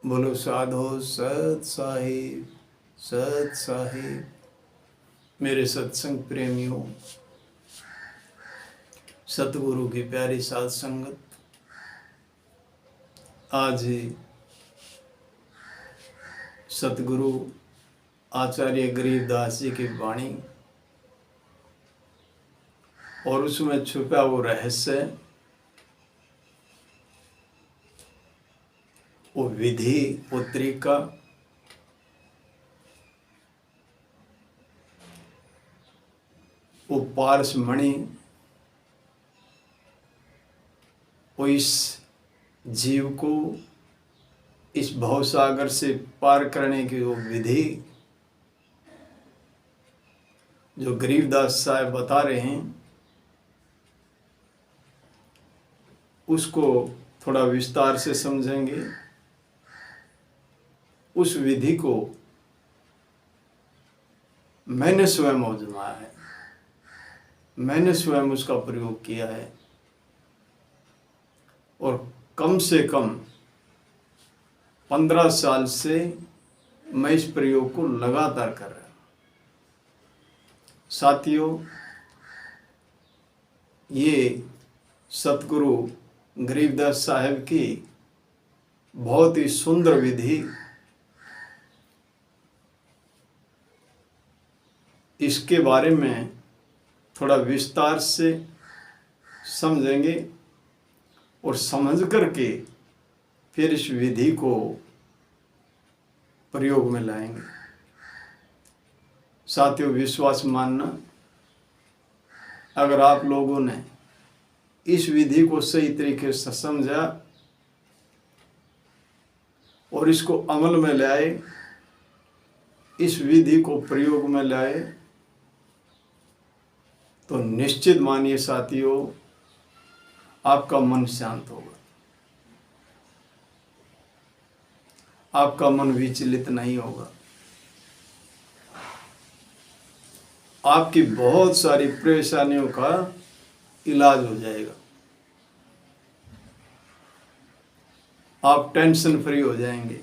बोलो साधो सत साहिब, सत साहिब। मेरे सत्संग प्रेमियों, सतगुरु की प्यारी साध संगत, आज सतगुरु आचार्य गरीबदास जी की वाणी और उसमें छुपा वो रहस्य, वो विधि, वो तरीका, वो पारस मणि, वो इस जीव को इस भवसागर से पार करने की वो विधि जो गरीबदास साहब बता रहे हैं, उसको थोड़ा विस्तार से समझेंगे। उस विधि को मैंने स्वयं आजमाया है, मैंने स्वयं उसका प्रयोग किया है और कम से कम 15 साल से मैं इस प्रयोग को लगातार कर रहा हूँ। साथियों, ये सतगुरु गरीबदास साहब की बहुत ही सुंदर विधि, इसके बारे में थोड़ा विस्तार से समझेंगे और समझ करके फिर इस विधि को प्रयोग में लाएंगे। साथियों, विश्वास मानना, अगर आप लोगों ने इस विधि को सही तरीके से समझा और इसको अमल में लाए, इस विधि को प्रयोग में लाए, तो निश्चित मानिए साथियों, आपका मन शांत होगा, आपका मन विचलित नहीं होगा, आपकी बहुत सारी परेशानियों का इलाज हो जाएगा, आप टेंशन फ्री हो जाएंगे।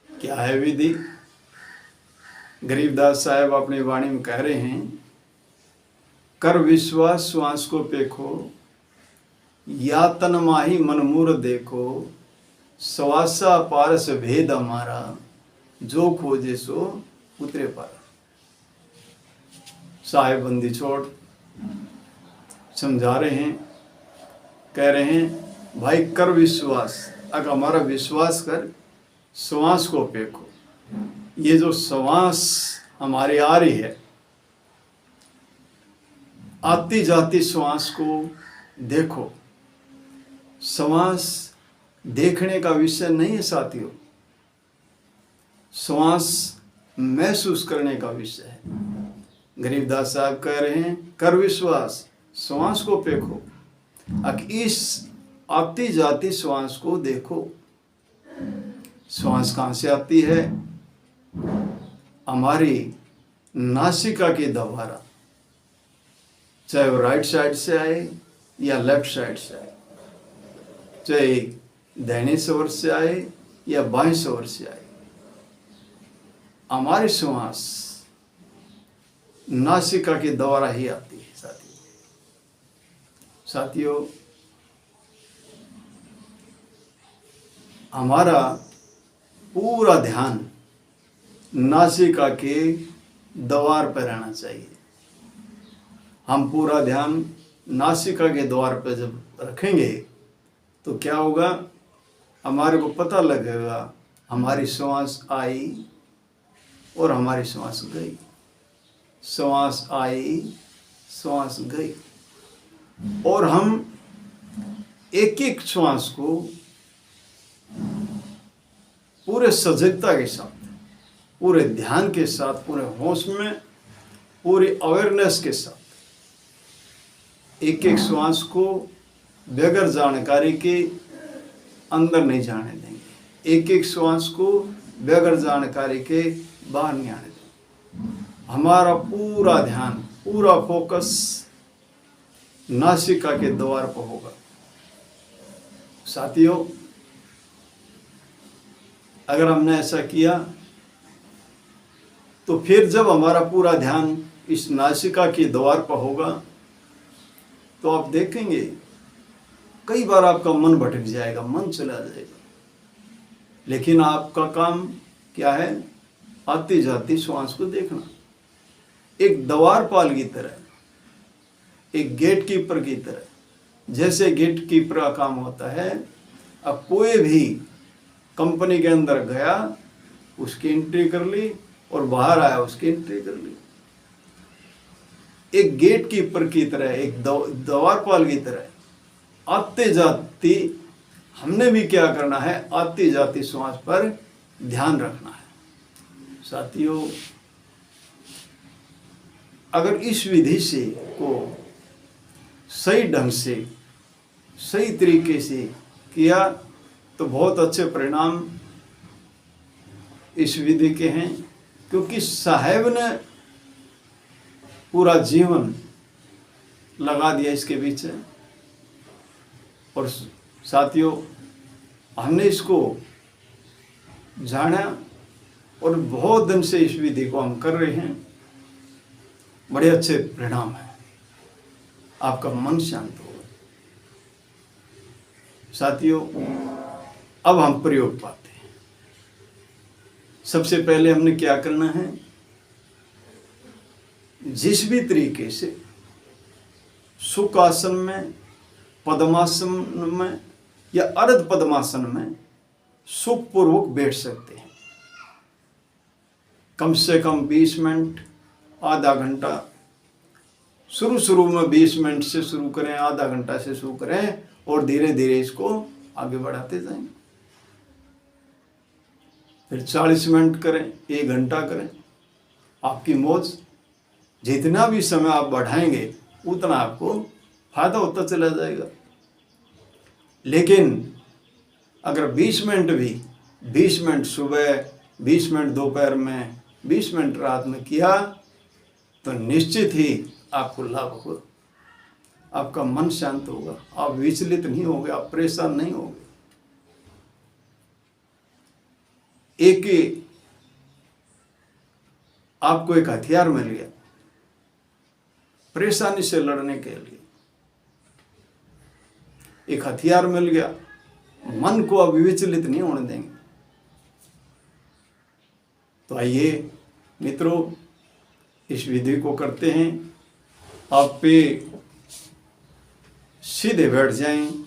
क्या है विधि? गरीबदास साहब अपनी वाणी में कह रहे हैं, कर विश्वास श्वास को पेखो, या तन माही मन मूर देखो, श्वासा पारस भेद हमारा, जो खोजे सो उतरे पारा। साहेब बंदी छोड़ समझा रहे हैं, कह रहे हैं भाई कर विश्वास, अगर हमारा विश्वास कर, श्वास को पेखो। ये जो श्वास हमारी आ रही है, आती जाती श्वास को देखो। श्वास देखने का विषय नहीं है साथियों, श्वास महसूस करने का विषय है। गरीबदास साहब कह रहे हैं, कर विश्वास, श्वास को देखो, इस आती जाती श्वास को देखो। श्वास कहाँ से आती है? हमारी नासिका के द्वारा, चाहे वो राइट साइड से आए या लेफ्ट साइड से आए, चाहे दाहिने ओर से आए या बाएं ओर से आए, हमारी श्वास नासिका के द्वारा ही आती है। साथियों, हमारा पूरा ध्यान नासिका के द्वार पर रहना चाहिए। हम पूरा ध्यान नासिका के द्वार पर जब रखेंगे तो क्या होगा? हमारे को पता लगेगा हमारी श्वास आई और हमारी श्वास गई, श्वास आई, श्वास गई, और हम एक एक श्वास को पूरे सजगता के साथ, पूरे ध्यान के साथ, पूरे होश में, पूरी अवेयरनेस के साथ एक एक श्वास को बगैर जानकारी के अंदर नहीं जाने देंगे, एक एक श्वास को बगैर जानकारी के बाहर नहीं आने देंगे। हमारा पूरा ध्यान, पूरा फोकस नासिका के द्वार पर होगा। साथियों, अगर हमने ऐसा किया तो फिर जब हमारा पूरा ध्यान इस नासिका के द्वार पर होगा तो आप देखेंगे कई बार आपका मन भटक जाएगा, मन चला जाएगा, लेकिन आपका काम क्या है? आती जाती श्वास को देखना, एक द्वारपाल की तरह, एक गेट कीपर की तरह। जैसे गेट कीपर का काम होता है, अब कोई भी कंपनी के अंदर गया, उसकी एंट्री कर ली, और बाहर आया उसकी एंट्री कर ली। एक गेट कीपर की तरह, एक द्वारपाल की तरह आते जाती हमने भी क्या करना है? आती जाती श्वास पर ध्यान रखना है। साथियों, अगर इस विधि से को सही ढंग से, सही तरीके से किया तो बहुत अच्छे परिणाम इस विधि के हैं, क्योंकि साहेब ने पूरा जीवन लगा दिया इसके पीछे। और साथियों, हमने इसको जाना और बहुत दिन से इस विधि को हम कर रहे हैं, बड़े अच्छे परिणाम है, आपका मन शांत होगा। साथियों, अब हम प्रयोग पाते हैं। सबसे पहले हमने क्या करना है? जिस भी तरीके से सुखासन में, पद्मासन में या अर्ध पद्मासन में सुखपूर्वक बैठ सकते हैं, कम से कम 20 मिनट, आधा घंटा। शुरू में 20 मिनट से शुरू करें, आधा घंटा से शुरू करें, और धीरे धीरे इसको आगे बढ़ाते जाएं। फिर 40 मिनट करें, 1 घंटा करें, आपकी मौज। जितना भी समय आप बढ़ाएंगे उतना आपको फायदा होता चला जाएगा। लेकिन अगर 20 मिनट भी, 20 मिनट सुबह, 20 मिनट दोपहर में, 20 मिनट रात में किया तो निश्चित ही आपको लाभ होगा, आपका मन शांत होगा, आप विचलित नहीं होंगे, आप परेशान नहीं होंगे। आपको एक हथियार मिल गया परेशानी से लड़ने के लिए, एक हथियार मिल गया, मन को अब विचलित नहीं होने देंगे। तो आइए मित्रों, इस विधि को करते हैं। आप पे सीधे बैठ जाएं,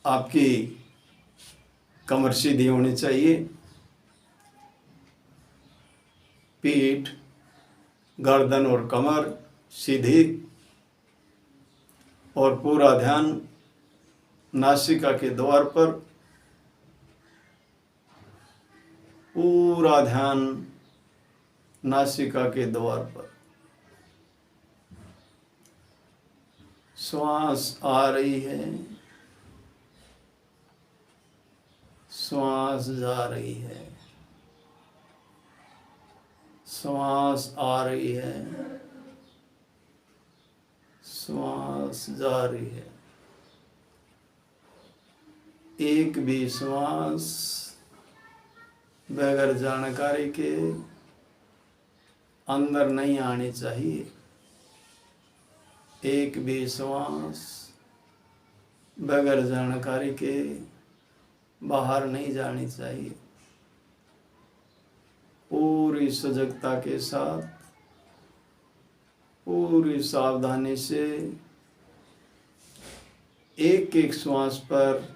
आपकी कमर सीधी होनी चाहिए, पीठ, गर्दन और कमर सीधी, और पूरा ध्यान नासिका के द्वार पर, पूरा ध्यान नासिका के द्वार पर। श्वास आ रही है, श्वास जा रही है, श्वास आ रही है, श्वास जा रही है। एक भी श्वास बगैर जानकारी के अंदर नहीं आनी चाहिए, एक भी श्वास बगैर जानकारी के बाहर नहीं जानी चाहिए। पूरी सजगता के साथ, पूरी सावधानी से एक एक श्वास पर,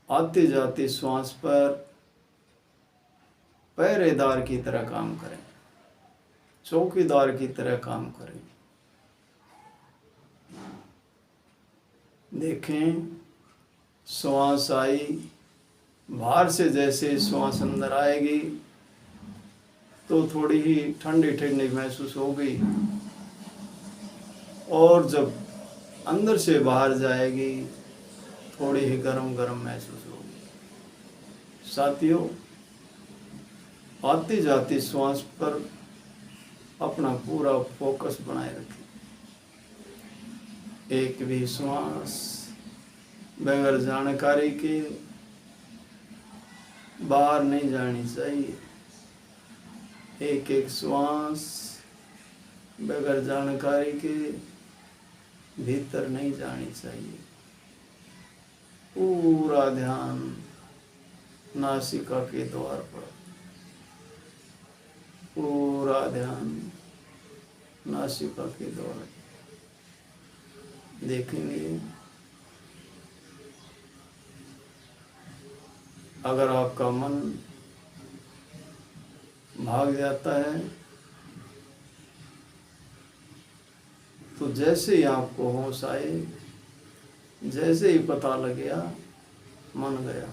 आते जाते श्वास पर पहरेदार की तरह काम करें, चौकीदार की तरह काम करें। देखें, श्वास आई, बाहर से जैसे श्वास अंदर आएगी तो थोड़ी ही ठंडी ठंडी महसूस हो गई, और जब अंदर से बाहर जाएगी थोड़ी ही गरम गरम महसूस होगी। साथियों, आती जाती श्वास पर अपना पूरा फोकस बनाए रखें। एक भी श्वास बगैर जानकारी के बाहर नहीं जानी चाहिए। एक एक श्वास बगैर जानकारी के भीतर नहीं जानी चाहिए। पूरा ध्यान नासिका के द्वार पर, पूरा ध्यान नासिका के द्वार। देखेंगे अगर आपका मन भाग जाता है तो जैसे ही आपको होश आए, जैसे ही पता लग गया मन गया,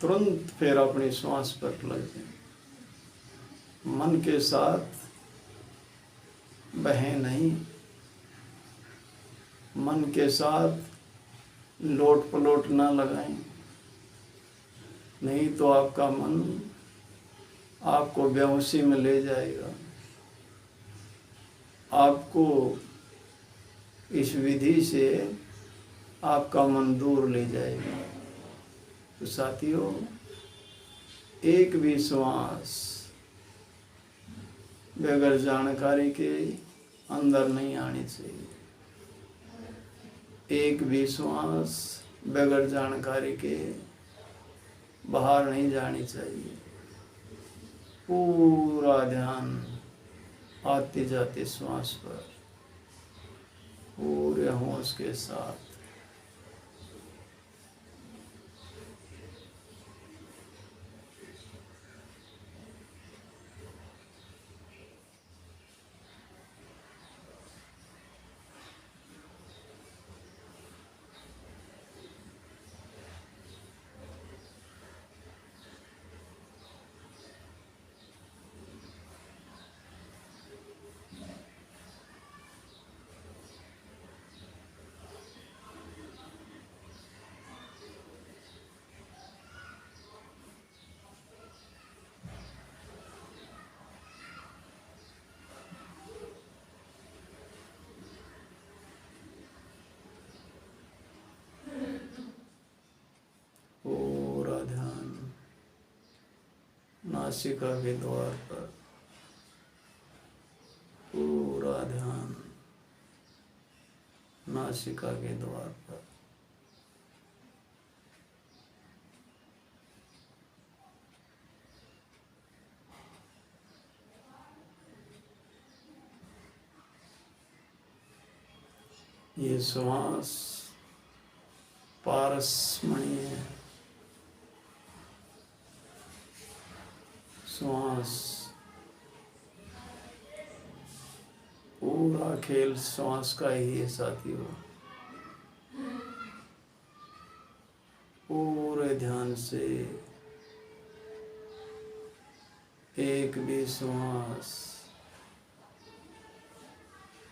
तुरंत फिर अपनी श्वास पर लग जाए। मन के साथ बहें नहीं, मन के साथ लोट पलोट ना लगाएं, नहीं तो आपका मन आपको बेहोशी में ले जाएगा। आपको इस विधि से आपका मन दूर ले जाएगा। तो साथियों, एक भी श्वास बगैर जानकारी के अंदर नहीं आनी चाहिए। एक भी श्वास बगैर जानकारी के बाहर नहीं जानी चाहिए। पूरा ध्यान आते जाते श्वास पर पूरे होश के साथ। पूरा ध्यान नासिका के द्वार पर, पूरा ध्यान नासिका के द्वार पर। ये श्वास पारसमणीय श्वास, पूरा खेल श्वास का ही है साथियों। पूरे ध्यान से एक भी श्वास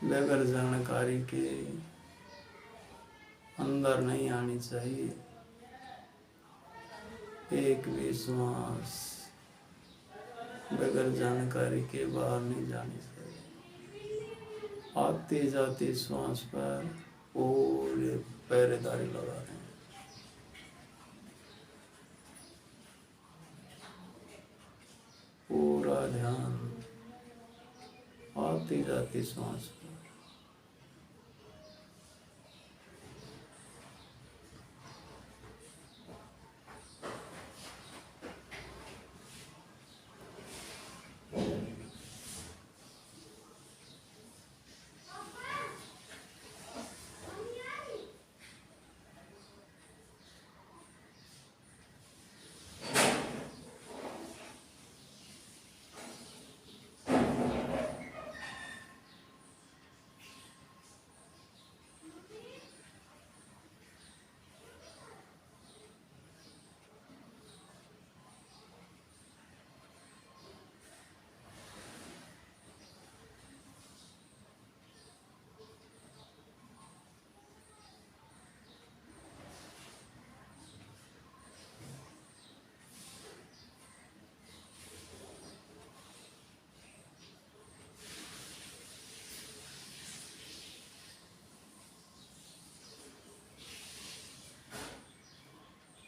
बगैर जानकारी के अंदर नहीं आनी चाहिए। एक भी श्वास बगैर जानकारी के बाहर नहीं जानी चाहिए। आते जाते श्वास पर पूरे पहरेदारी लगा रहे हैं। पूरा ध्यान आते जाते श्वास पर।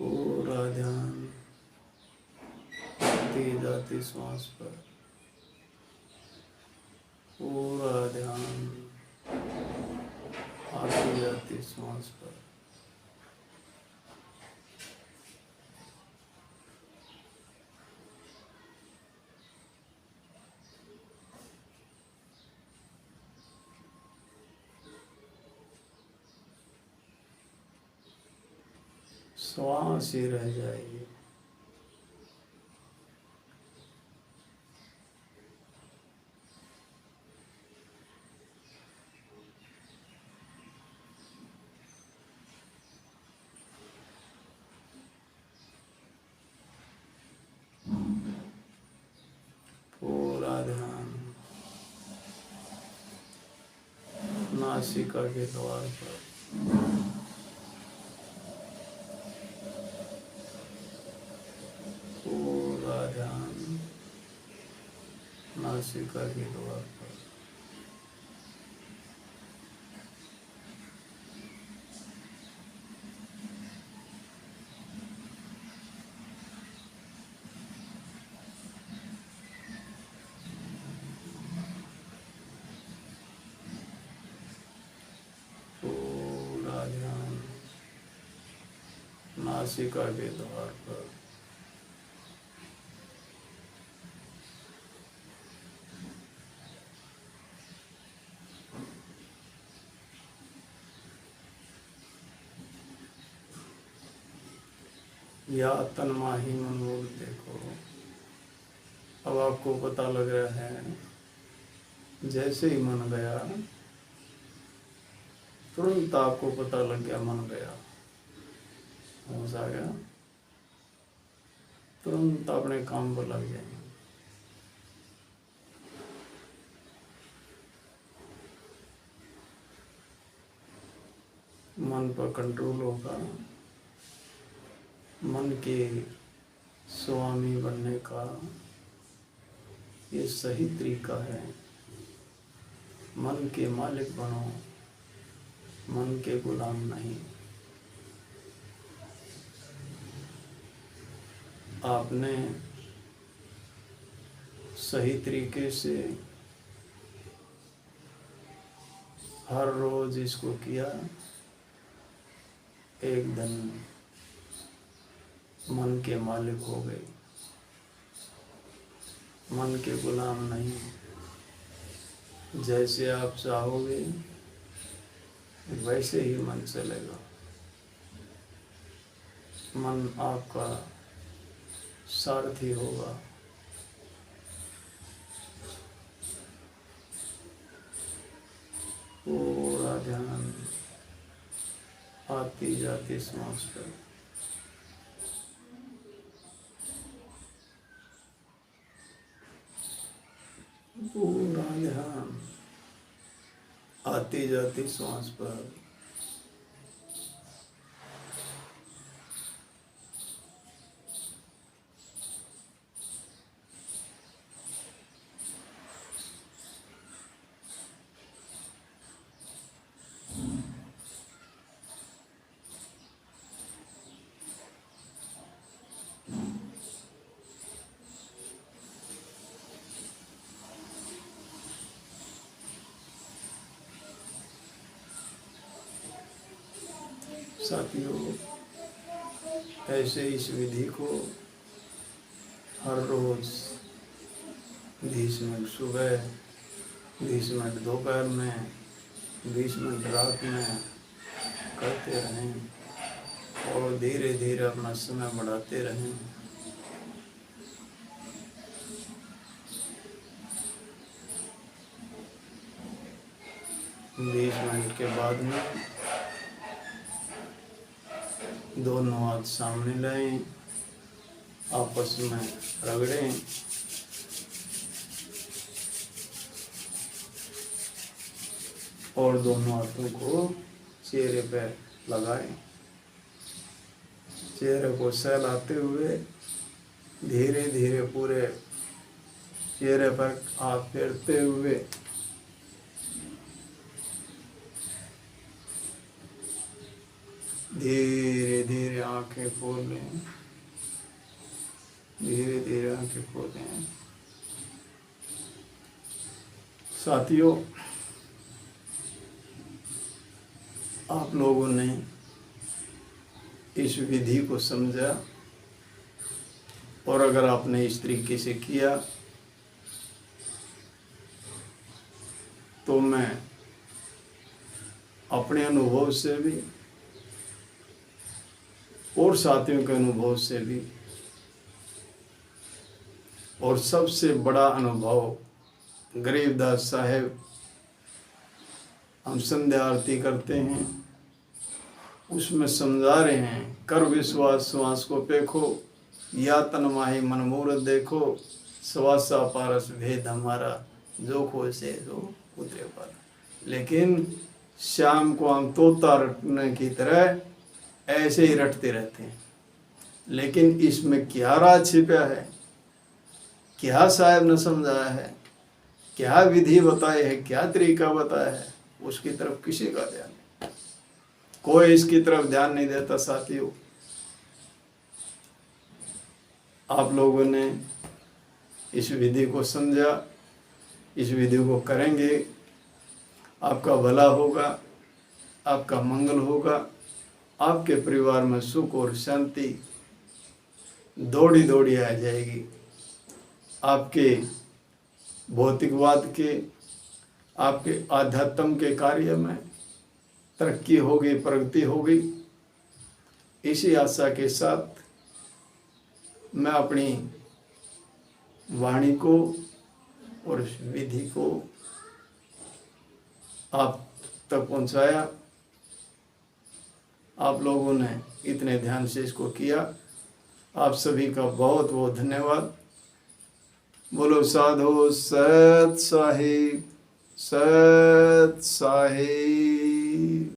पूरा ध्यान आती जाती श्वास पर, पूरा ध्यान आती जाती श्वास पर। श्वास ही रह जाएगी। पूरा ध्यान नासिका के द्वार पर, पूरा ध्यान नासिका के द्वार पर। पूरा ध्यान नासिका के द्वार पर। या तन्माही मनोर देखो। अब आपको पता लग रहा है, जैसे ही मन गया तुरंत आपको पता लग गया मन गया, होश आ गया, तुरंत अपने काम पर लग जाएंगे। मन पर कंट्रोल होगा। मन के स्वामी बनने का ये सही तरीका है। मन के मालिक बनो, मन के गुलाम नहीं। आपने सही तरीके से हर रोज इसको किया, एक दिन मन के मालिक हो गए, मन के गुलाम नहीं। जैसे आप चाहोगे वैसे ही मन चलेगा। मन आपका सारथी होगा। पूरा ध्यान आती जाती श्वास पर। पूरा ध्यान आती जाती श्वास पर। साथियों, ऐसे इस विधि को हर रोज 20 मिनट सुबह, 20 मिनट दोपहर में, 20 मिनट रात में करते रहें और धीरे धीरे अपना समय बढ़ाते रहें। बीस मिनट के बाद में दोनों हाथ सामने लाएं, आपस में रगड़ें और दोनों हाथों को चेहरे पे लगाएं। चेहरे को सहलाते हुए धीरे धीरे पूरे चेहरे पर हाथ फेरते हुए धीरे धीरे आंखें खोलें, धीरे धीरे आंखें खोलें। साथियों, आप लोगों ने इस विधि को समझा और अगर आपने इस तरीके से किया तो मैं अपने अनुभव से भी और साथियों के अनुभव से भी और सबसे बड़ा अनुभव गरीबदास साहेब हम संध्या आरती करते हैं उसमें समझा रहे हैं, कर विश्वास श्वास को पेखो, या तन माही मन मूरत देखो, श्वासा पारस भेद हमारा, जो खो से जो उतरे पर। लेकिन शाम को हम तोता रटने की तरह ऐसे ही रटते रहते हैं, लेकिन इसमें क्या राज छिपा है, क्या साहब ने समझाया है, क्या विधि बताई है, क्या तरीका बताया है, उसकी तरफ किसी का ध्यान नहीं, कोई इसकी तरफ ध्यान नहीं देता। साथियों, आप लोगों ने इस विधि को समझा, इस विधि को करेंगे, आपका भला होगा, आपका मंगल होगा, आपके परिवार में सुख और शांति दौड़ी दौड़ी आ जाएगी। आपके भौतिकवाद के, आपके आध्यात्म के कार्य में तरक्की होगी, प्रगति होगी। इसी आशा के साथ मैं अपनी वाणी को और इस विधि को आप तक पहुंचाया। आप लोगों ने इतने ध्यान से इसको किया, आप सभी का बहुत बहुत धन्यवाद। बोलो साधु सत साहिब, सत साहिब।